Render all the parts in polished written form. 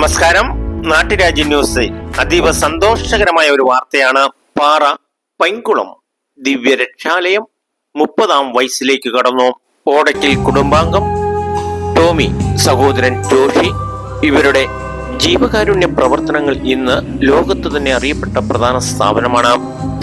നമസ്കാരം. നാട്ടുരാജ്യ ന്യൂസ്. അതീവ സന്തോഷകരമായ ഒരു വാർത്തയാണ്. പാറ പൈങ്കുളം ദിവ്യരക്ഷാലയം 30ാം വയസ്സിലേക്ക് കടന്നു. ഓടയ്ക്കൽ കുടുംബാംഗം ടോമി, സഹോദരൻ ജോഷി, ഇവരുടെ ജീവകാരുണ്യ പ്രവർത്തനങ്ങൾ ഇന്ന് ലോകത്ത് തന്നെ അറിയപ്പെട്ട പ്രധാന സ്ഥാപനമാണ്.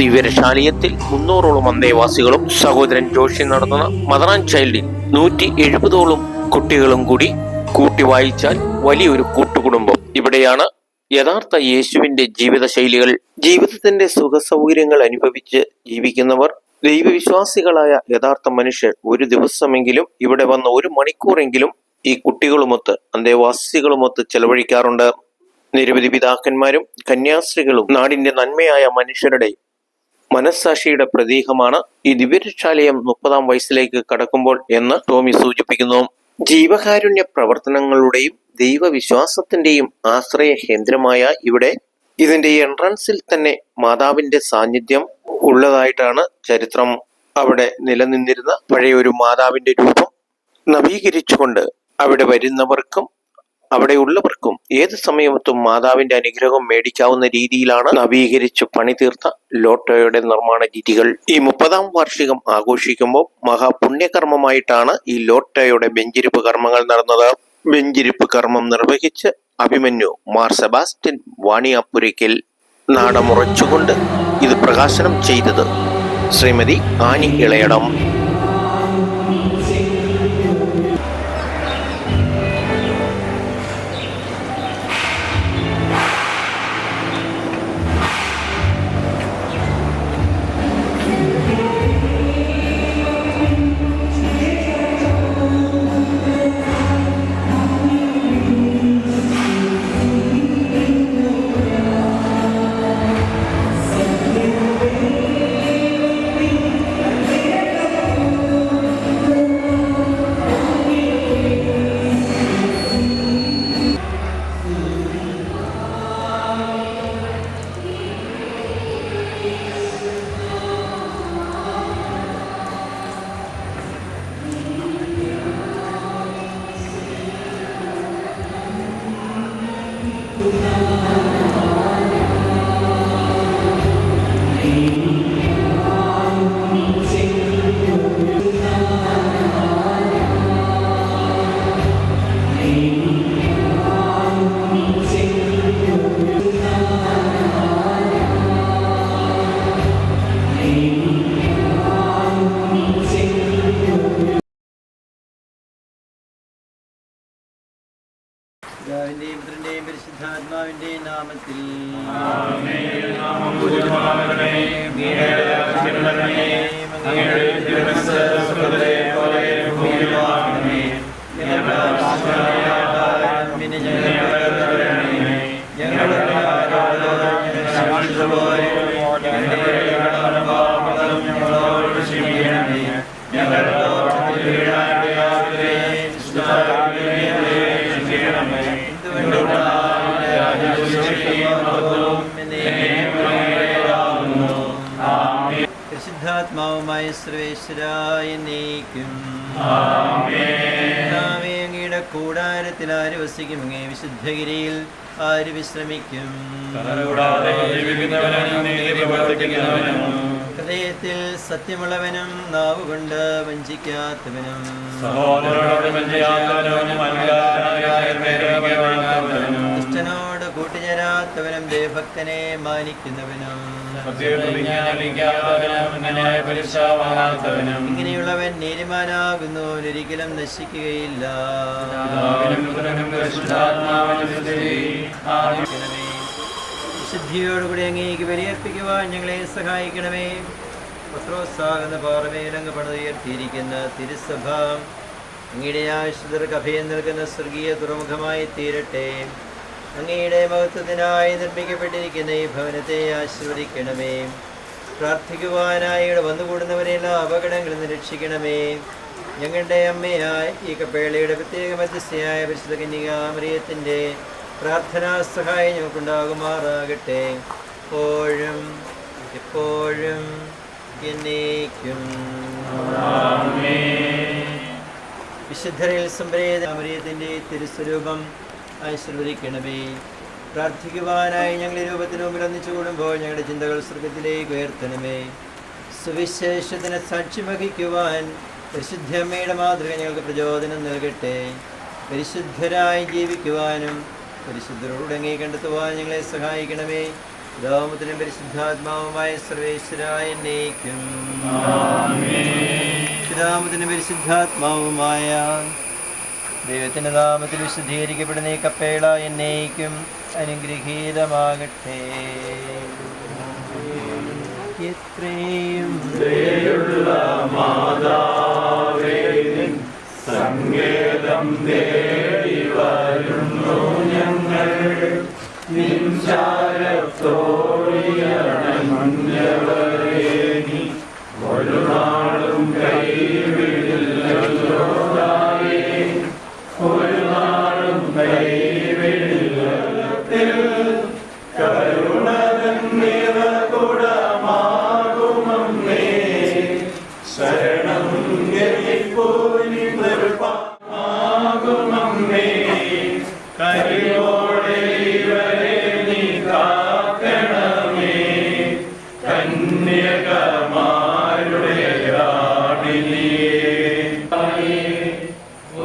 ദിവ്യരക്ഷാലയത്തിൽ 300ഓളം അന്തേവാസികളും സഹോദരൻ ജോഷി നടത്തുന്ന മദർ ആൻഡ് ചൈൽഡിൽ 170ഓളം കുട്ടികളും കൂടി കൂട്ടി വായിച്ചാൽ വലിയൊരു കൂട്ടുകുടുംബം. ഇവിടെയാണ് യഥാർത്ഥ യേശുവിന്റെ ജീവിത ശൈലികൾ, ജീവിതത്തിന്റെ സുഖസൗകര്യങ്ങൾ അനുഭവിച്ച് ജീവിക്കുന്നവർ, ദൈവവിശ്വാസികളായ യഥാർത്ഥ മനുഷ്യർ ഒരു ദിവസമെങ്കിലും ഇവിടെ വന്ന് 1 മണിക്കൂറെങ്കിലും ഈ കുട്ടികളുമൊത്ത് അന്തേവാസികളുമൊത്ത് ചെലവഴിക്കാറുണ്ട്. നിരവധി പിതാക്കന്മാരും കന്യാസ്ത്രീകളും നാടിന്റെ നന്മയായ മനുഷ്യരുടെ മനസ്സാക്ഷിയുടെ പ്രതീകമാണ് ഈ ദിവ്യരക്ഷാലയം 30ാം വയസ്സിലേക്ക് കടക്കുമ്പോൾ എന്ന് ടോമി സൂചിപ്പിക്കുന്നു. ജീവകാരുണ്യ പ്രവർത്തനങ്ങളുടെയും ദൈവവിശ്വാസത്തിന്റെയും ആശ്രയ കേന്ദ്രമായ ഇവിടെ ഇതിന്റെ എൻട്രൻസിൽ തന്നെ മാതാവിന്റെ സാന്നിധ്യം ഉള്ളതായിട്ടാണ് ചരിത്രം. അവിടെ നിലനിന്നിരുന്ന പഴയൊരു മാതാവിന്റെ രൂപം നവീകരിച്ചുകൊണ്ട് അവിടെ വരുന്നവർക്കും അവിടെയുള്ളവർക്കും ഏത് സമയത്തും മാതാവിന്റെ അനുഗ്രഹം മേടിക്കാവുന്ന രീതിയിലാണ് നവീകരിച്ച് പണി തീർത്ത ലോട്ടോയുടെ നിർമ്മാണ രീതികൾ. ഈ 30ാം വാർഷികം ആഘോഷിക്കുമ്പോൾ മഹാപുണ്യകർമ്മമായിട്ടാണ് ഈ ലോട്ടോയുടെ വെഞ്ചിരിപ്പ് കർമ്മങ്ങൾ നടന്നത്. വെഞ്ചിരിപ്പ് കർമ്മം നിർവഹിച്ച് അഭിമന്യു മാർ സെബാസ്റ്റ്യൻ വാണിയാപ്പുരയ്ക്കൽ നാടമുറച്ചുകൊണ്ട് ഇത് പ്രകാശനം ചെയ്തത് ശ്രീമതി ആനി ഇളയടം. പിതാവിന്റെയും പുത്രന്റെയും പരിശുദ്ധാത്മാവിന്റെയും നാമത്തിൽ പരിശുദ്ധാത്മാവുമായ സർവേശ്വരായ നീക്കും അങ്ങയുടെ കൂടാരത്തിൽ ആര് വസിക്കും? അങ്ങേ വിശുദ്ധഗിരിയിൽ ആര് വിശ്രമിക്കും? ഹൃദയത്തിൽ സത്യമുള്ളവനും നാവുകൊണ്ട് വഞ്ചിക്കാത്തവനും ദുഷ്ടനോട് കൂട്ടുചേരാത്തവനും ദേവഭക്തനെ മാനിക്കുന്നവനും ഇങ്ങനെയുള്ളവൻ നീതിമാനാകുന്നു, ഒരിക്കലും നശിക്കുകയില്ല. വിശുദ്ധിയോടുകൂടി അങ്ങേക്ക് ബലിയർപ്പിക്കുവാൻ ഞങ്ങളെ സഹായിക്കണമേ. പത്രോസാകുന്ന പാറമേലങ്ങ് പണിതുയർത്തിയിരിക്കുന്ന തിരുസഭ അങ്ങയുടെ ആശ്രിതർക്ക് അഭയം നൽകുന്ന സ്വർഗീയ തുറമുഖമായി തീരട്ടെ. അങ്ങയുടെ മഹത്വത്തിനായി നിർമ്മിക്കപ്പെട്ടിരിക്കുന്ന ഈ ഭവനത്തെ ആശീർവദിക്കണമേ. പ്രാർത്ഥിക്കുവാനായി ഇവിടെ വന്നുകൂടുന്നവരെല്ലാം അപകടങ്ങളിൽ നിന്ന് രക്ഷിക്കണമേ. ഞങ്ങളുടെ അമ്മയായ ഈ കപ്പേളയുടെ പ്രത്യേക മധ്യസ്ഥയായ പരിശുദ്ധ കന്യകാമറിയത്തിൻ്റെ പ്രാർത്ഥനാ സഹായം ഞങ്ങൾക്കുണ്ടാകുമാറാകട്ടെ. എപ്പോഴും എപ്പോഴും എന്നേക്കും. വിശുദ്ധരിൽ സംപ്രേത മറിയത്തിൻ്റെ തിരുസ്വരൂപം ആശീർവദിക്കണമേ. പ്രാർത്ഥിക്കുവാനായി ഞങ്ങളുടെ രൂപത്തിന് മുമ്പിൽ ഒന്നിച്ചു കൂടുമ്പോൾ ഞങ്ങളുടെ ചിന്തകൾ സ്വർഗത്തിലേക്ക് ഉയർത്തണമേ. സുവിശേഷത്തിന് സാക്ഷ്യം വഹിക്കുവാൻ പരിശുദ്ധമ്മയുടെ മാതൃക ഞങ്ങൾക്ക് പ്രചോദനം നൽകട്ടെ. പരിശുദ്ധരായി ജീവിക്കുവാനും പരിശുദ്ധരോടങ്ങി കണ്ടെത്തുവാൻ ഞങ്ങളെ സഹായിക്കണമേ. പിതാവുപുത്രനും പരിശുദ്ധാത്മാവുമായ സർവേശ്വരായ എന്നേക്കും. പിതാവുപുത്രനും പരിശുദ്ധാത്മാവുമായ ദൈവത്തിൻ്റെ നാമത്തിൽ വിശുദ്ധീകരിക്കപ്പെടുന്ന ഈ കപ്പേള എന്നേക്കും അനുഗ്രഹീതമാകട്ടെ. എത്രയും സങ്കേതം തേടി വരുന്നു ഞങ്ങൾ, നിൻചാരത്തോടിയണഞ്ഞവരേ നീ ഒരു നാളും കൈവിടില്ലല്ലോ തായേ, ഒരു നാളും കൈവിടില്ലല്ലോ. കരുണതൻ നിറകുടമാകുമമ്മേ, ശരണം ഗതിപ്പോനി നിർപ്പാകുമമ്മേ. കരിയോടെ ഇവരെ നീ കാക്കണമേ, കന്യകമാരുടെ രാണിനിയേ.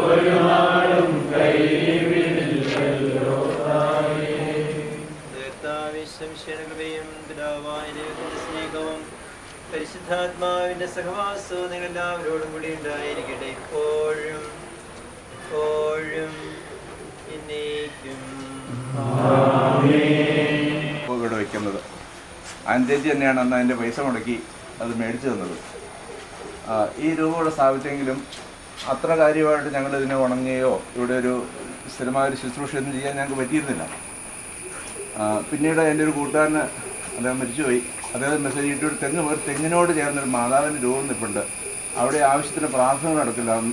ഒരു നാളും കൈവിടില്ലല്ലോ തായേ. കൃപയും പിതാവായ ദൈവത്തിന്റെ സ്നേഹവും പരിശുദ്ധാത്മാവിന്റെ സഹവാസവും നിങ്ങളെല്ലാവരോടും കൂടി ഉണ്ടായിരിക്കട്ടെ, ഇപ്പോഴും എപ്പോഴും എന്നേക്കും. ഇവിടെ വയ്ക്കുന്നത് ആൻറ്റേജി തന്നെയാണ് അന്ന് അതിൻ്റെ പൈസ മുടക്കി അത് മേടിച്ചു തന്നത്. ഈ രൂപ ഇവിടെ സ്ഥാപിച്ചെങ്കിലും അത്ര കാര്യമായിട്ട് ഞങ്ങളിതിനെ ഉണങ്ങുകയോ ഇവിടെ ഒരു സ്ഥിരമായ ഒരു ശുശ്രൂഷയൊന്നും ചെയ്യാൻ ഞങ്ങൾക്ക് പറ്റിയിരുന്നില്ല. പിന്നീട് എൻ്റെ ഒരു കൂട്ടുകാരന്, അദ്ദേഹം മരിച്ചുപോയി, അദ്ദേഹം മെസ്സേജ് ഇട്ട് ഒരു തെങ്ങിനോട് ചേർന്നൊരു മാതാവിൻ്റെ രൂപം നിൽപ്പുണ്ട്, അവിടെ ആവശ്യത്തിന് പ്രാർത്ഥന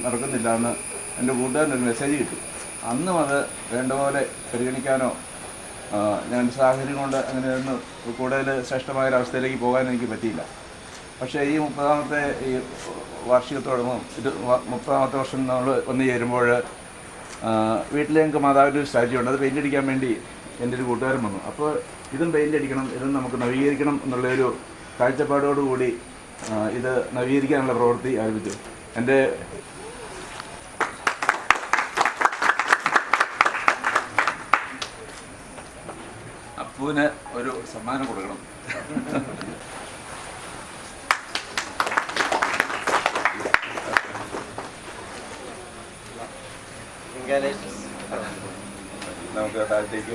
നടക്കുന്നില്ല എന്ന് എൻ്റെ കൂട്ടുകാരനൊരു മെസ്സേജ് കിട്ടി. അന്നും അത് വേണ്ട പോലെ പരിഗണിക്കാനോ ഞാൻ സാഹചര്യം കൊണ്ട് അങ്ങനെ ഒന്ന് കൂടുതൽ ശ്രേഷ്ഠമായൊരവസ്ഥയിലേക്ക് പോകാൻ എനിക്ക് പറ്റിയില്ല. പക്ഷേ ഈ 30ാമത്തെ ഈ വാർഷികത്തോടൊപ്പം 30ാമത്തെ വർഷം നമ്മൾ വന്നു ചേരുമ്പോൾ വീട്ടിൽ ഞങ്ങൾക്ക് മാതാവിൻ്റെ ഒരു സ്റ്റാച്യു ഉണ്ട്. അത് പെയിൻ്റ് അടിക്കാൻ വേണ്ടി എൻ്റെ ഒരു കൂട്ടുകാരൻ വന്നു. അപ്പോൾ ഇതും പെയിൻ്റ് അടിക്കണം, ഇതും നമുക്ക് നവീകരിക്കണം എന്നുള്ളൊരു കാഴ്ചപ്പാടോടുകൂടി ഇത് നവീകരിക്കാനുള്ള പ്രവൃത്തി ആരംഭിച്ചു. എൻ്റെ അപ്പുവിന് ഒരു സമ്മാനം കൊടുക്കണം. നമുക്ക് താഴത്തേക്ക്